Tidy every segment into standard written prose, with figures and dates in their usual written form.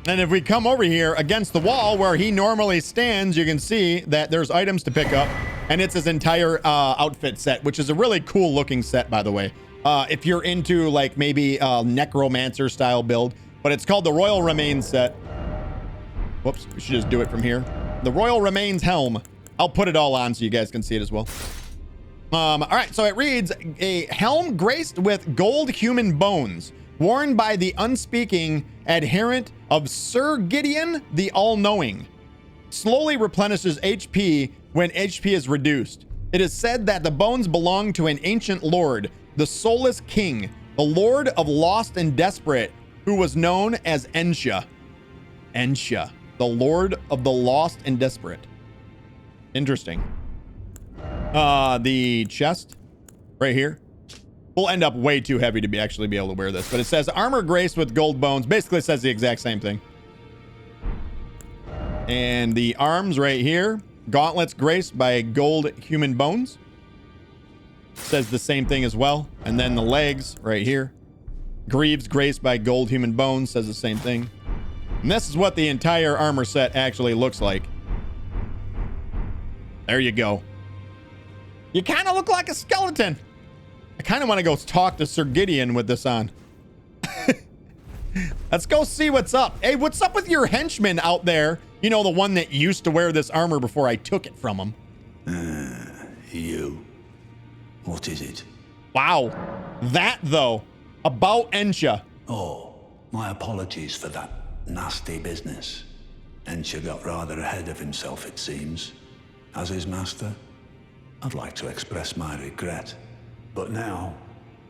And if we come over here against the wall where he normally stands, you can see that there's items to pick up, and it's his entire outfit set, which is a really cool looking set, by the way. If you're into like maybe necromancer style build, but it's called the Royal Remains set. Whoops, we should just do it from here. The Royal Remains helm. I'll put it all on so you guys can see it as well. All right, so it reads, a helm graced with gold human bones, worn by the unspeaking adherent of Sir Gideon the All-Knowing. Slowly replenishes HP when HP is reduced. It is said that the bones belong to an ancient lord, the Soulless King, the Lord of Lost and Desperate, who was known as Ensha. Ensha, the Lord of the Lost and Desperate. Interesting. The chest right here will end up way too heavy to actually be able to wear this, but it says armor graced with gold bones. Basically says the exact same thing. And the arms right here, gauntlets graced by gold human bones. Says the same thing as well. And then the legs right here, greaves graced by gold human bones, says the same thing. And this is what the entire armor set actually looks like. There you go. You kind of look like a skeleton. I kind of want to go talk to Sir Gideon with this on. Let's go see what's up. Hey, what's up with your henchman out there? You know, the one that used to wear this armor before I took it from him. You. What is it? Wow. That, though, about Ensha. Oh, my apologies for that nasty business. Ensha got rather ahead of himself, it seems. As his master, I'd like to express my regret. But now,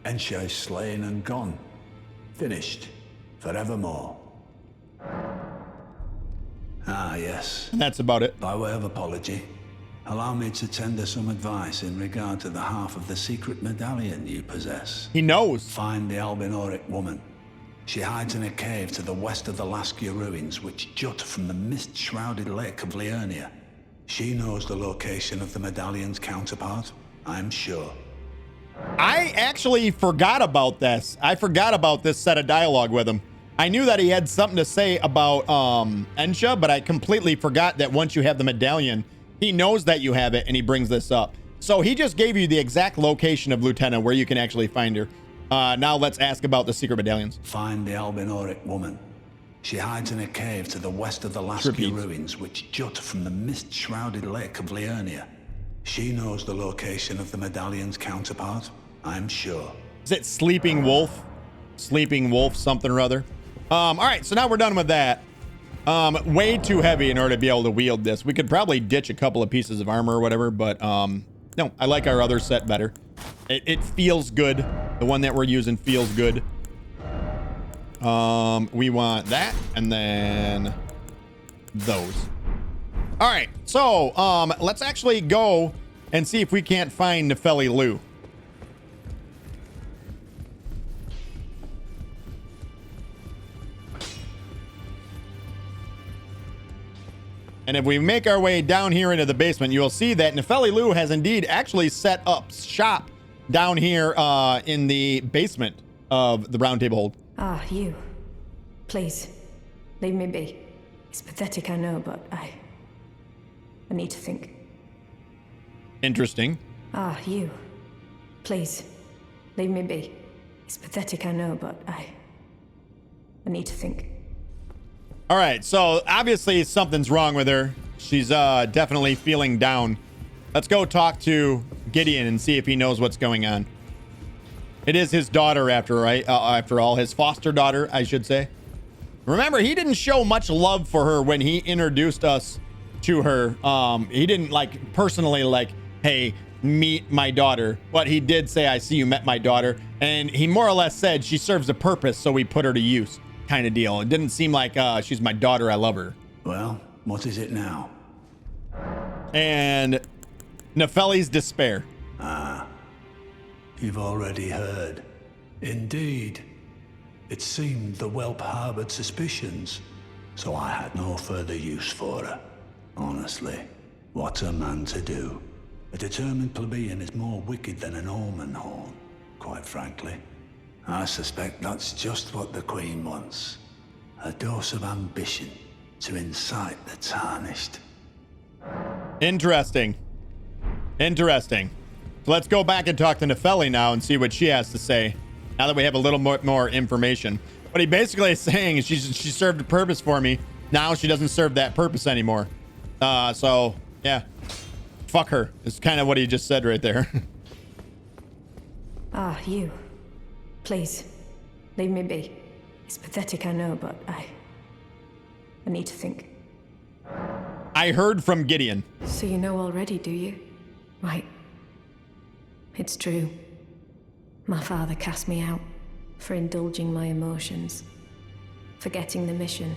Ensha is slain and gone. Finished. Forevermore. Ah, yes. And that's about it. By way of apology, allow me to tender some advice in regard to the half of the secret medallion you possess. He knows. Find the albinoric woman. She hides in a cave to the west of the Laskia ruins, which jut from the mist-shrouded lake of Liurnia. She knows the location of the medallion's counterpart, I'm sure. I actually forgot about this. I forgot about this set of dialogue with him. I knew that he had something to say about Ensha, but I completely forgot that once you have the medallion, he knows that you have it and he brings this up. So he just gave you the exact location of Lieutenant where you can actually find her. Now let's ask about the secret medallions. Find the albinoric woman. She hides in a cave to the west of the Laskia ruins, which jut from the mist-shrouded lake of Liurnia. She knows the location of the medallion's counterpart, I'm sure. Is it Sleeping Wolf? Sleeping Wolf something or other. All right, so now we're done with that. Way too heavy in order to be able to wield this. We could probably ditch a couple of pieces of armor or whatever, but no, I like our other set better. It feels good. The one that we're using feels good. We want that and then those. All right, so let's actually go and see if we can't find Nefeli Lu. And if we make our way down here into the basement, you'll see that Nefeli Lu has indeed actually set up shop down here in the basement of the Round Table Hold. Ah, you. Please, leave me be. It's pathetic, I know, but I need to think. Interesting. Ah, you. Please, leave me be. It's pathetic, I know, but I need to think. All right, so obviously something's wrong with her. She's definitely feeling down. Let's go talk to Gideon and see if he knows what's going on. It is his daughter after all, his foster daughter, I should say. Remember, he didn't show much love for her when he introduced us to her. He didn't personally hey, meet my daughter. But he did say, I see you met my daughter. And he more or less said she serves a purpose, so we put her to use, kind of deal. It didn't seem like she's my daughter, I love her. Well, what is it now? And Nefeli's despair. Ah, you've already heard. Indeed. It seemed the whelp harbored suspicions, so I had no further use for her. Honestly, what's a man to do? A determined plebeian is more wicked than an omen horn, quite frankly. I suspect that's just what the Queen wants. A dose of ambition to incite the Tarnished. Interesting. Interesting. So let's go back and talk to Nefeli now and see what she has to say. Now that we have a little more information. What he basically is saying is she served a purpose for me. Now she doesn't serve that purpose anymore. So, yeah. Fuck her. Is kind of what he just said right there. Ah, you. Please, leave me be. It's pathetic, I know, but I need to think. I heard from Gideon. So you know already, do you? Right. It's true. My father cast me out for indulging my emotions, forgetting the mission,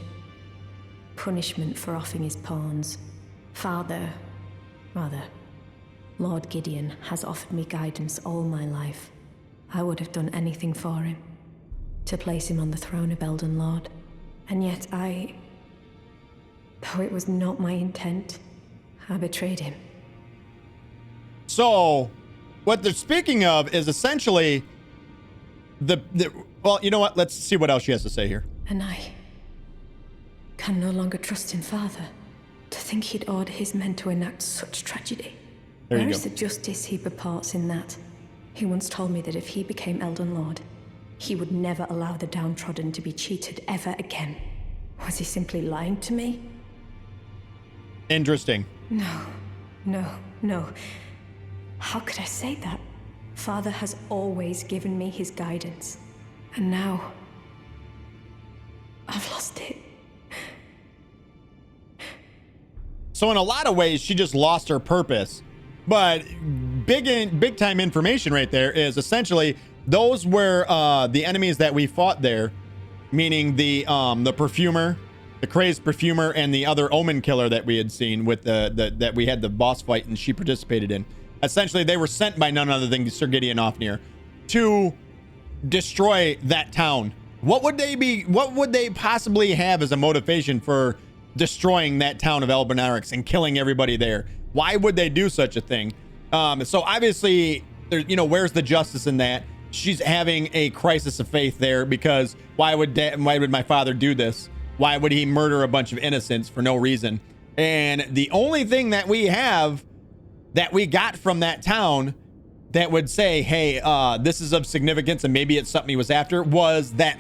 punishment for offing his pawns. Lord Gideon has offered me guidance all my life. I would have done anything for him, to place him on the throne of Elden Lord. And yet though it was not my intent, I betrayed him. So, what they're speaking of is essentially well, you know what? Let's see what else she has to say here. And I can no longer trust in Father. To think he'd order his men to enact such tragedy. There you Where go. is the justice he purports in that? He once told me that if he became Elden Lord, he would never allow the downtrodden to be cheated ever again. Was he simply lying to me? Interesting. No. How could I say that? Father has always given me his guidance. And now, I've lost it. So in a lot of ways, she just lost her purpose. But big time information right there is essentially those were the enemies that we fought there, meaning the perfumer, the crazed perfumer, and the other omen killer that we had seen with that we had the boss fight and she participated in. Essentially, they were sent by none other than Sir Gideon Ofnir to destroy that town. What would they possibly have as a motivation for destroying that town of Elbenarix and killing everybody there? Why would they do such a thing? So obviously, where's the justice in that? She's having a crisis of faith there because why would my father do this? Why would he murder a bunch of innocents for no reason? And the only thing that we have that we got from that town that would say, hey, this is of significance and maybe it's something he was after, was that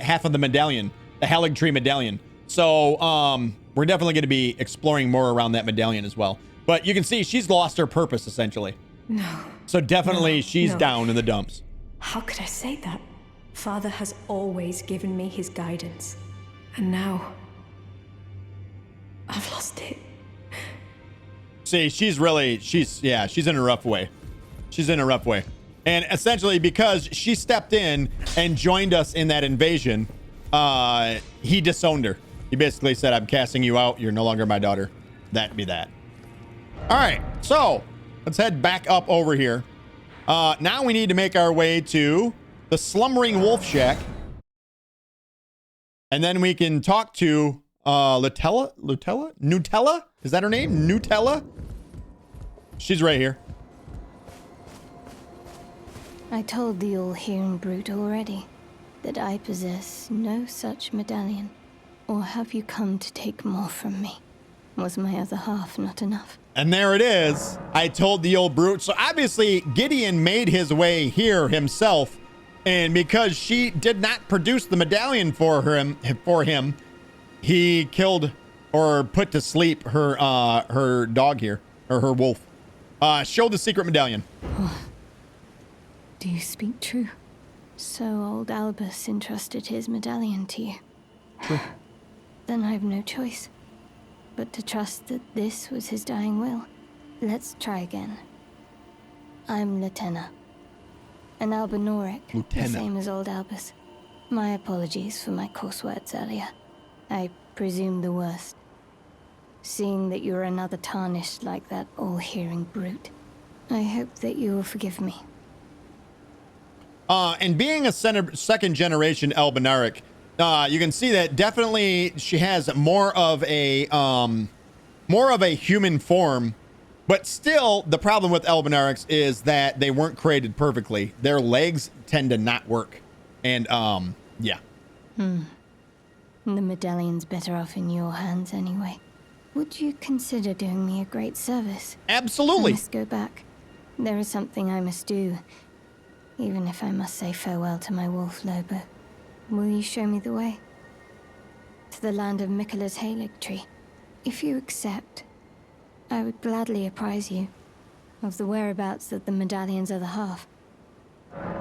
half of the medallion, the Erdtree medallion. So we're definitely going to be exploring more around that medallion as well. But you can see she's lost her purpose essentially. No. So definitely she's no. down in the dumps. How could I say that? Father has always given me his guidance. And now, I've lost it. See, she's in a rough way. She's in a rough way. And essentially because she stepped in and joined us in that invasion, he disowned her. He basically said, I'm casting you out. You're no longer my daughter. That be that. All right. So let's head back up over here. Now we need to make our way to the Slumbering Wolf Shack. And then we can talk to Nutella? Is that her name? Nutella? She's right here. I told the all-hearing brute already that I possess no such medallion. Or have you come to take more from me? Was my other half not enough? And there it is. I told the old brute. So obviously Gideon made his way here himself. And because she did not produce the medallion for him, he killed or put to sleep her dog here, or her wolf. Show the secret medallion. Do you speak true? So old Albus entrusted his medallion to you. True. Then I have no choice but to trust that this was his dying will. Let's try again. I'm Latenna. An Albinoric, the same as old Albus. My apologies for my coarse words earlier. I presume the worst. Seeing that you're another Tarnished like that all-hearing brute. I hope that you will forgive me. And being a second generation Albinaric, you can see that definitely she has more of a human form, but still the problem with Albinarics is that they weren't created perfectly. Their legs tend to not work. And yeah. The medallion's better off in your hands anyway. Would you consider doing me a great service? Absolutely. I must go back. There is something I must do, even if I must say farewell to my wolf, Lobo. Will you show me the way? To the land of Mikola's Erdtree. If you accept, I would gladly apprise you of the whereabouts of the medallion's other half.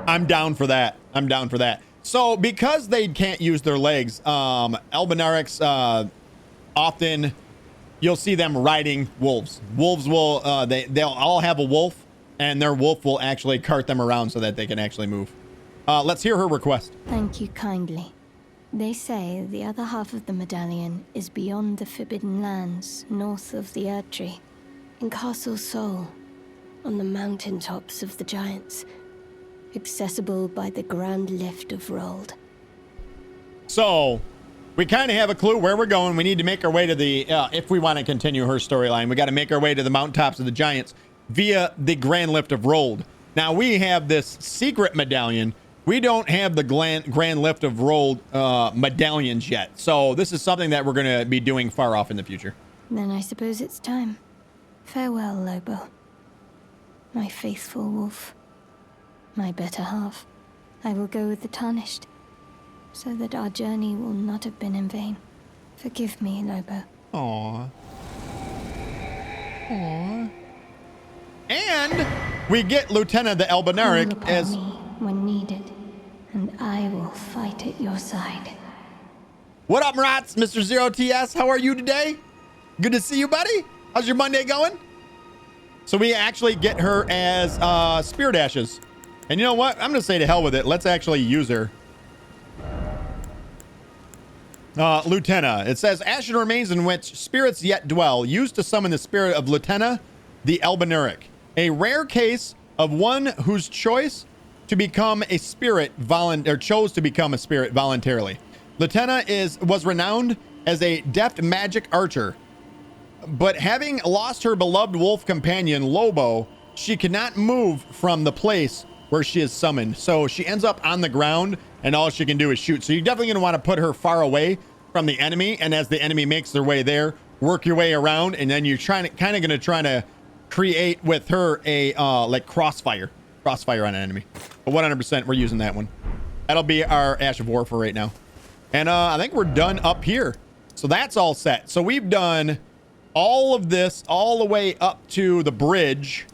I'm down for that. I'm down for that. So because they can't use their legs, Albinaurics, often you'll see them riding wolves. Wolves will, they'll all have a wolf, and their wolf will actually cart them around so that they can actually move. Let's hear her request. Thank you kindly. They say the other half of the medallion is beyond the Forbidden Lands, north of the Erdtree, in Castle Sol, on the mountaintops of the Giants, accessible by the Grand Lift of Rold. So we kind of have a clue where we're going. We need to make our way to the, if we want to continue her storyline, we got to make our way to the mountaintops of the Giants via the Grand Lift of Rold. Now we have this secret medallion. We don't have the Grand Lift of Rold medallions yet. So this is something that we're going to be doing far off in the future. Then I suppose it's time. Farewell, Lobo. My faithful wolf. My better half. I will go with the Tarnished, so that our journey will not have been in vain. Forgive me, Lobo. Aww. Aww. And we get Lieutenant the Albinauric Call upon as... me when needed, and I will fight at your side. What up, Rats? Mr. Zero TS, how are you today? Good to see you, buddy. How's your Monday going? So we actually get her as Spirit Ashes. And you know what? I'm going to say to hell with it. Let's actually use her. Lieutenant. It says, Ashen remains in which spirits yet dwell, used to summon the spirit of Lieutenant the Albinauric. A rare case of one whose choice to become a spirit chose to become a spirit voluntarily. Lieutenant was renowned as a deft magic archer, but having lost her beloved wolf companion Lobo, she cannot move from the place where she is summoned. So she ends up on the ground, and all she can do is shoot. So you're definitely going to want to put her far away from the enemy, and as the enemy makes their way there, work your way around, and then you're kind of going to try to create with her a like crossfire on an enemy. But 100% we're using that one. That'll be our Ash of War for right now. And I think we're done up here. So that's all set. So we've done all of this all the way up to the bridge.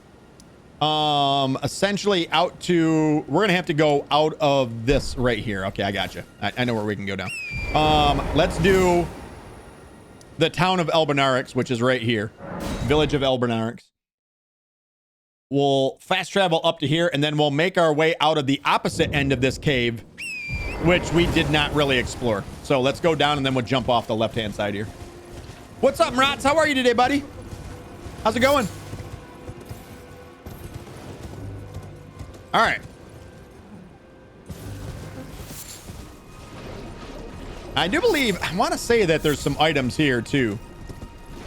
Essentially out to, we're gonna have to go out of this right here. Okay, I got you. I know where we can go now. Let's do the town of Albinaurics, which is right here. Village of Albinaurics. We'll fast travel up to here, and then we'll make our way out of the opposite end of this cave, which we did not really explore. So let's go down, and then we'll jump off the left-hand side here. What's up, Rats? How are you today, buddy? How's it going? All right. I do believe, I want to say that there's some items here, too.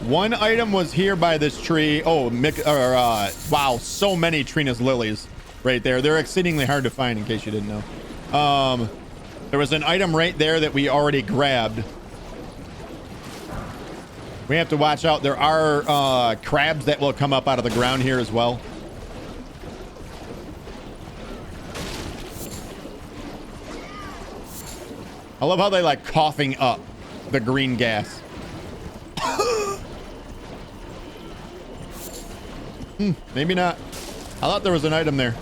One item was here by this tree. Oh, wow, so many Trina's lilies right there. They're exceedingly hard to find, in case you didn't know. There was an item right there that we already grabbed. We have to watch out. There are crabs that will come up out of the ground here as well. I love how they like coughing up the green gas. Maybe not. I thought there was an item there.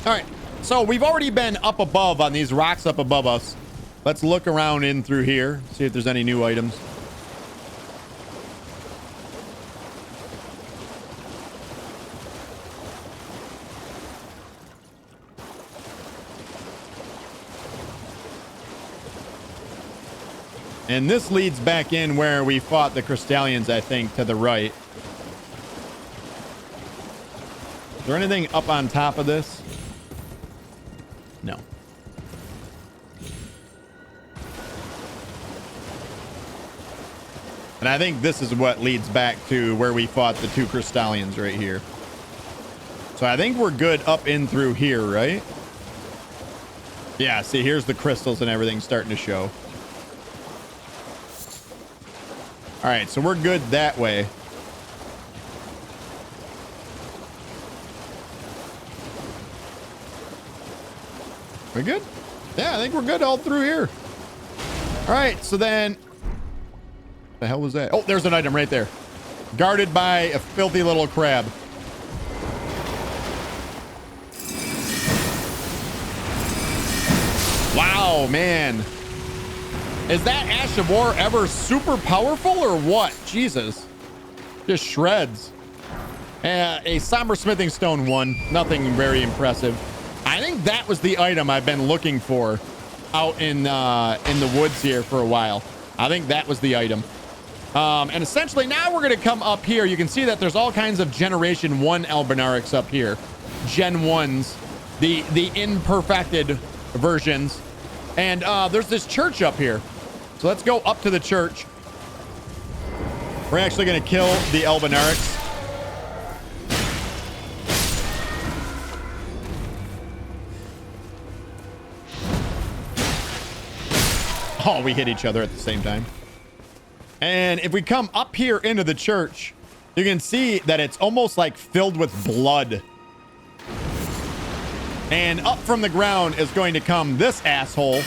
All right. So we've already been up above on these rocks up above us. Let's look around in through here, see if there's any new items. And this leads back in where we fought the Crystallians, I think, to the right. Is there anything up on top of this? No. And I think this is what leads back to where we fought the two Crystallians right here. So I think we're good up in through here, right? Yeah, see, here's the crystals and everything starting to show. All right, so we're good that way. We good? Yeah, I think we're good all through here. All right, so then... The hell was that? Oh, there's an item right there. Guarded by a filthy little crab. Wow, man. Is that Ash of War ever super powerful or what? Jesus. Just shreds. A somber smithing stone 1. Nothing very impressive. I think that was the item I've been looking for out in the woods here for a while. I think that was the item. And essentially now we're going to come up here. You can see that there's all kinds of Generation 1 Albinarics up here. Gen 1s. The imperfected versions. And there's this church up here. So let's go up to the church. We're actually going to kill the Albinarics. Oh, we hit each other at the same time. And if we come up here into the church, you can see that it's almost like filled with blood. And up from the ground is going to come this asshole.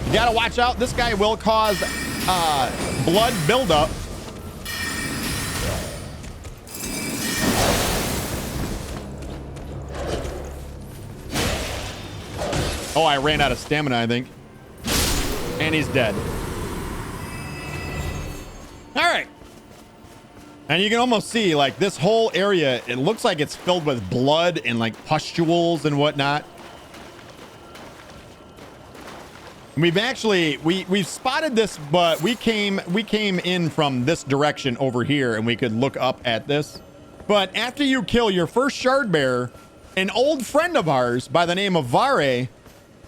You gotta watch out. This guy will cause blood buildup. Oh, I ran out of stamina, I think. And he's dead. All right. And you can almost see, like, this whole area, it looks like it's filled with blood and, like, pustules and whatnot. We've actually, we've spotted this, but we came in from this direction over here, and we could look up at this. But after you kill your first shard bearer, an old friend of ours by the name of Vare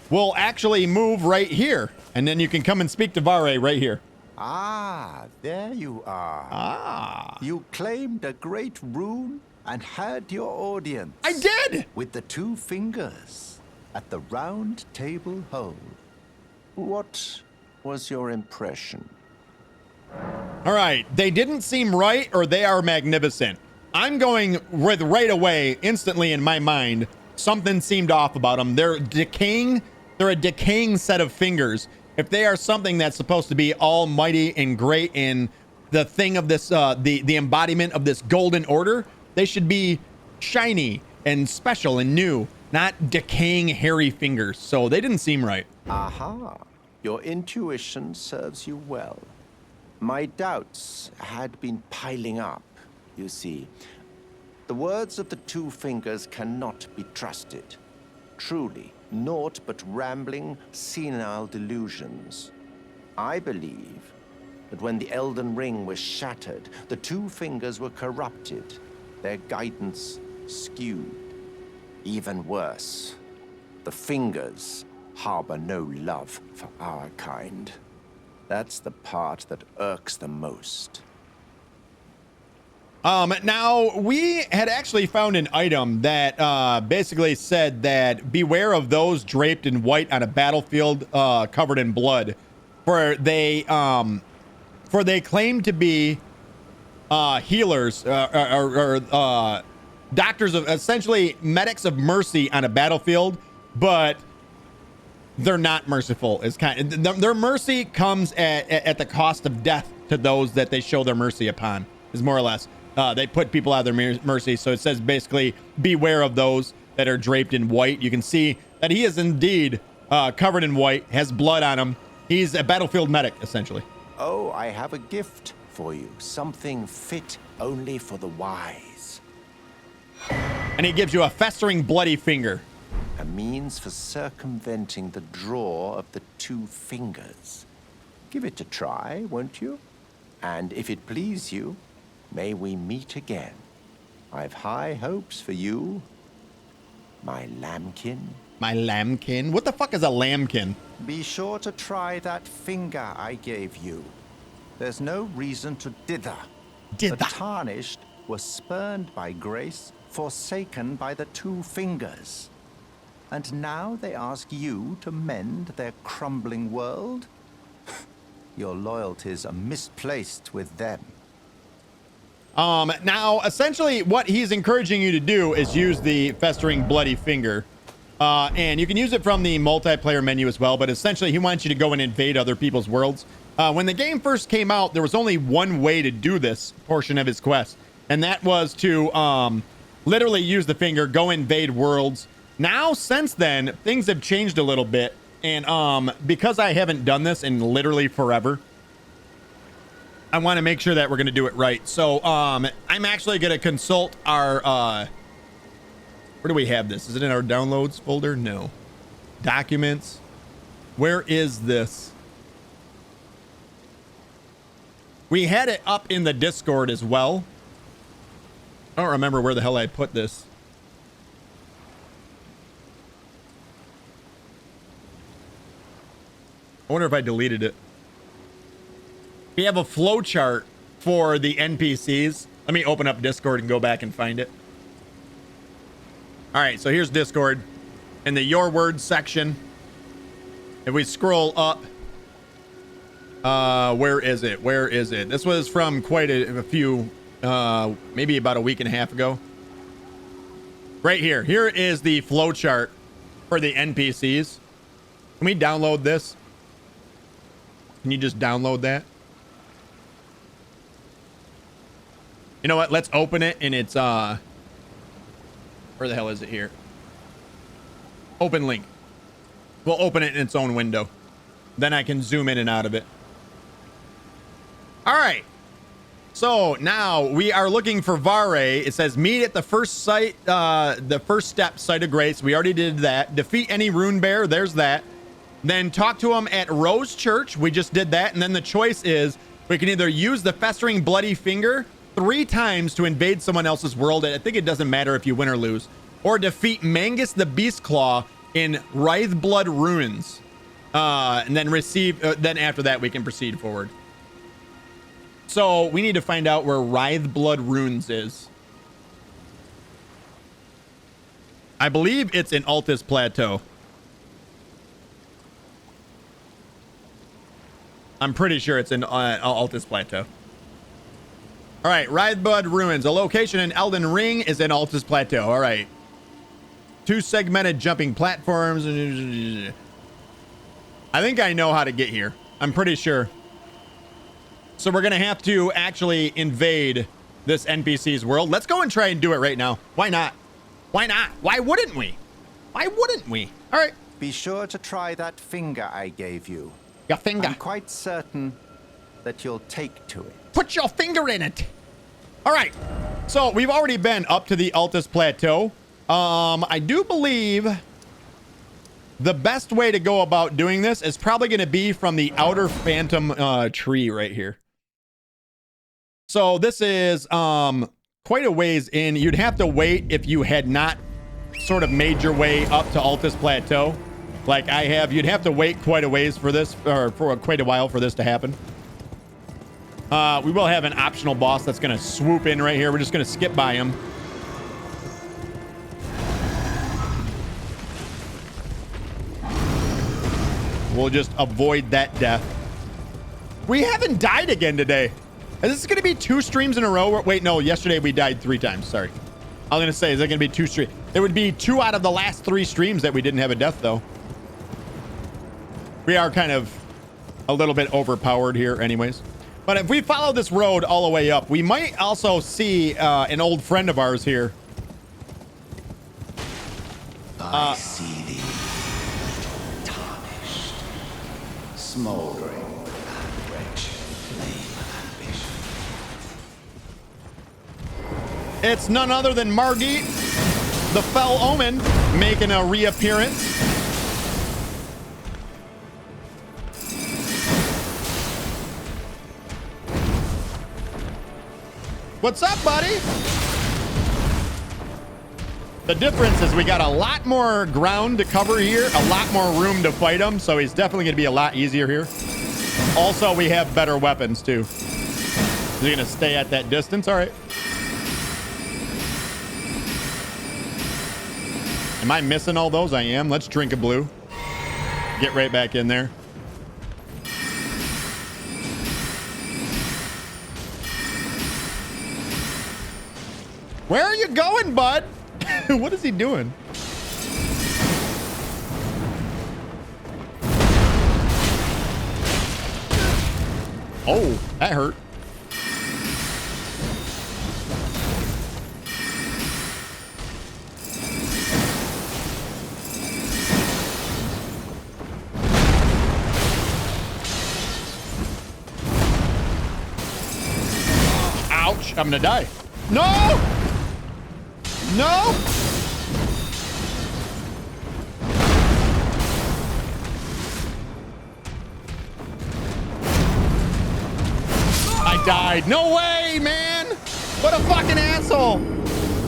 will actually move right here. And then you can come and speak to Vare right here. Ah, there you are. Ah. You claimed a great rune and had your audience. I did! With the 2 fingers at the round table hole. What was your impression? All right. They didn't seem right, or they are magnificent. I'm going with right away, instantly in my mind, something seemed off about them. They're decaying. They're a decaying set of fingers. If they are something that's supposed to be almighty and great in the thing of this, the embodiment of this golden order, they should be shiny and special and new, not decaying hairy fingers. So they didn't seem right. Aha. Your intuition serves you well. My doubts had been piling up, you see. The words of the 2 fingers cannot be trusted. Truly, naught but rambling, senile delusions. I believe that when the Elden Ring was shattered, the 2 fingers were corrupted, their guidance skewed. Even worse, the fingers harbor no love for our kind. That's the part that irks the most. Now, we had actually found an item that basically said that beware of those draped in white on a battlefield covered in blood, for they claim to be healers or doctors of, essentially medics of mercy on a battlefield, but they're not merciful. It's their mercy comes at the cost of death to those that they show their mercy upon, is more or less. They put people out of their mercy. So it says basically, beware of those that are draped in white. You can see that he is indeed covered in white, has blood on him. He's a battlefield medic, essentially. Oh, I have a gift for you. Something fit only for the wise. And he gives you a festering bloody finger. A means for circumventing the draw of the 2 fingers. Give it a try, won't you? And if it please you, may we meet again. I've high hopes for you, my lambkin. My lambkin? What the fuck is a lambkin? Be sure to try that finger I gave you. There's no reason to dither. The Tarnished were spurned by grace, forsaken by the 2 fingers. And now they ask you to mend their crumbling world? Your loyalties are misplaced with them. Now, essentially, what he's encouraging you to do is use the Festering Bloody Finger. And you can use it from the multiplayer menu as well, but essentially, he wants you to go and invade other people's worlds. When the game first came out, there was only one way to do this portion of his quest, and that was to literally use the finger, go invade worlds. Now, since then, things have changed a little bit, and because I haven't done this in literally forever, I want to make sure that we're going to do it right. So, I'm actually going to consult our, where do we have this? Is it in our downloads folder? No. Documents. Where is this? We had it up in the Discord as well. I don't remember where the hell I put this. I wonder if I deleted it. We have a flow chart for the NPCs. Let me open up Discord and go back and find it. All right, so here's Discord in the Your Words section. If we scroll up, where is it? Where is it? This was from quite a few, maybe about a week and a half ago. Right here. Here is the flow chart for the NPCs. Can we download this? Can you just download that? You know what? Let's open it in its, where the hell is it here? Open link. We'll open it in its own window. Then I can zoom in and out of it. All right. So now we are looking for Vare. It says meet at the first site, the first step, site of grace. We already did that. Defeat any rune bear. There's that. Then talk to him at Rose Church. We just did that. And then the choice is we can either use the Festering Bloody Finger 3 times to invade someone else's world. I think it doesn't matter if you win or lose. Or defeat Mangus the Beast Claw in Wraithblood Ruins. And then receive, then after that we can proceed forward. So we need to find out where Wraithblood Ruins is. I believe it's in Altus Plateau. I'm pretty sure it's in Altus Plateau. All right, Wraithblood Ruins. A location in Elden Ring is in Altus Plateau. All right. 2 segmented jumping platforms. I think I know how to get here. I'm pretty sure. So we're going to have to actually invade this NPC's world. Let's go and try and do it right now. Why not? Why not? Why wouldn't we? Why wouldn't we? All right. Be sure to try that finger I gave you. Your finger. I'm quite certain that you'll take to it. Put your finger in it. All right. So we've already been up to the Altus Plateau. I do believe the best way to go about doing this is probably going to be from the outer phantom tree right here. So this is quite a ways in. You'd have to wait if you had not sort of made your way up to Altus Plateau like I have. You'd have to wait quite a ways for this, or for quite a while for this to happen. We will have an optional boss that's going to swoop in right here. We're just going to skip by him. We'll just avoid that death. We haven't died again today. Is this going to be 2 streams in a row? Wait, no. Yesterday we died 3 times. Sorry. I was going to say, is that going to be 2 streams? It would be 2 out of the last 3 streams that we didn't have a death, though. We are kind of a little bit overpowered here anyways. But if we follow this road all the way up, we might also see an old friend of ours here. I see thee, tarnished, smoldering with that wretched flame of ambition. It's none other than Margit, the Fell Omen, making a reappearance. What's up, buddy? The difference is we got a lot more ground to cover here, a lot more room to fight him, so he's definitely going to be a lot easier here. Also, we have better weapons, too. Is he going to stay at that distance? All right. Am I missing all those? I am. Let's drink a blue. Get right back in there. Where are you going, bud? What is he doing? Oh, that hurt. Ouch, I'm gonna die. No! No! I died. No way, man! What a fucking asshole!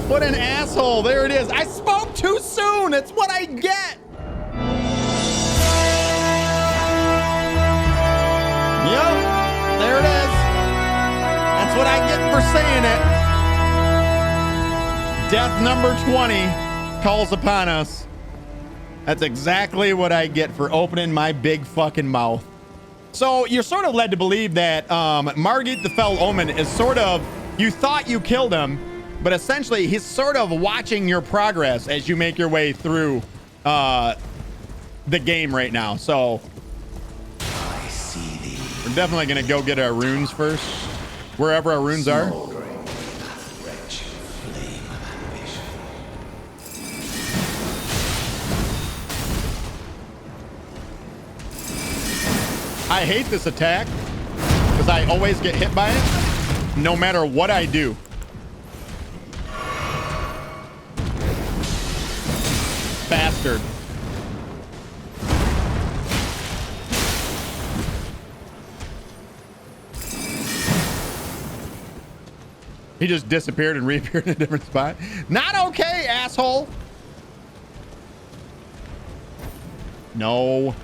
What an asshole. There it is. I spoke too soon. That's what I get. Yep. There it is. That's what I get for saying it. Death number 20 calls upon us. That's exactly what I get for opening my big fucking mouth. So you're sort of led to believe that Margit the Fell Omen is sort of, you thought you killed him, but essentially he's sort of watching your progress as you make your way through the game right now. So I see thee. we're definitely going to go get our runes first, wherever our runes are. I hate this attack because I always get hit by it no matter what I do. Bastard. He just disappeared and reappeared in a different spot. Not okay, asshole. No.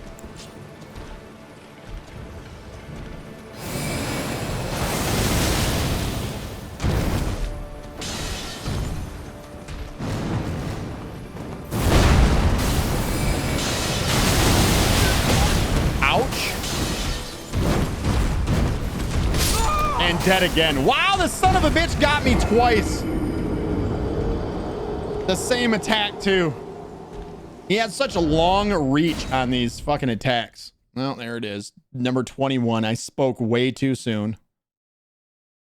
And dead again. Wow, the son of a bitch got me twice. The same attack too. He has such a long reach on these fucking attacks. Well, there it is. Number 21. I spoke way too soon.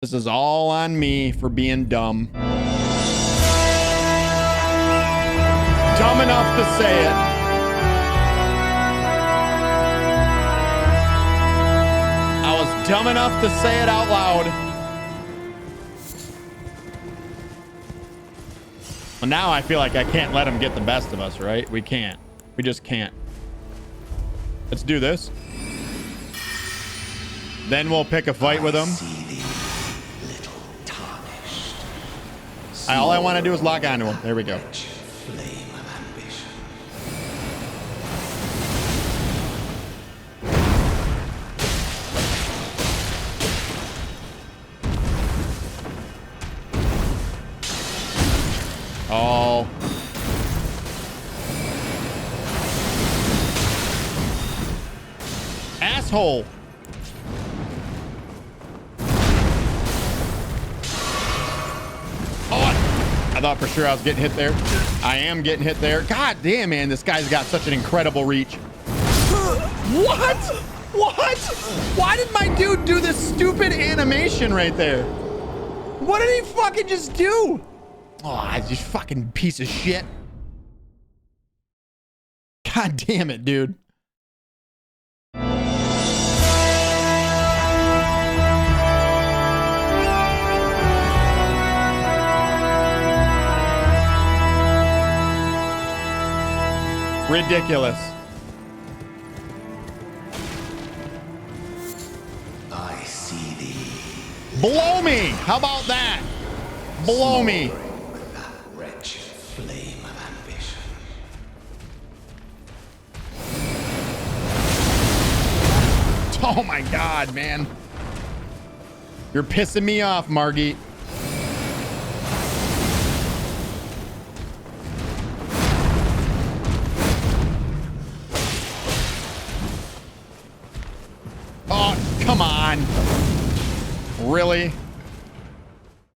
This is all on me for being dumb. Dumb enough to say it. Dumb enough to say it out loud. Well, now I feel like I can't let him get the best of us, right? We can't. We just can't. Let's do this. Then we'll pick a fight with him. All I want to do is lock onto him. There we go. Oh. Asshole. Oh, I thought for sure I was getting hit there. I am getting hit there. God damn, man, this guy's got such an incredible reach. What? What? Why did my dude do this stupid animation right there? What did he fucking just do? Oh, just fucking piece of shit. God damn it, dude. Ridiculous. I see thee. Blow me. How about that? Blow me. Wretched flame of ambition. Oh my God, man. You're pissing me off, Margit. Oh, Oh, come on. Really?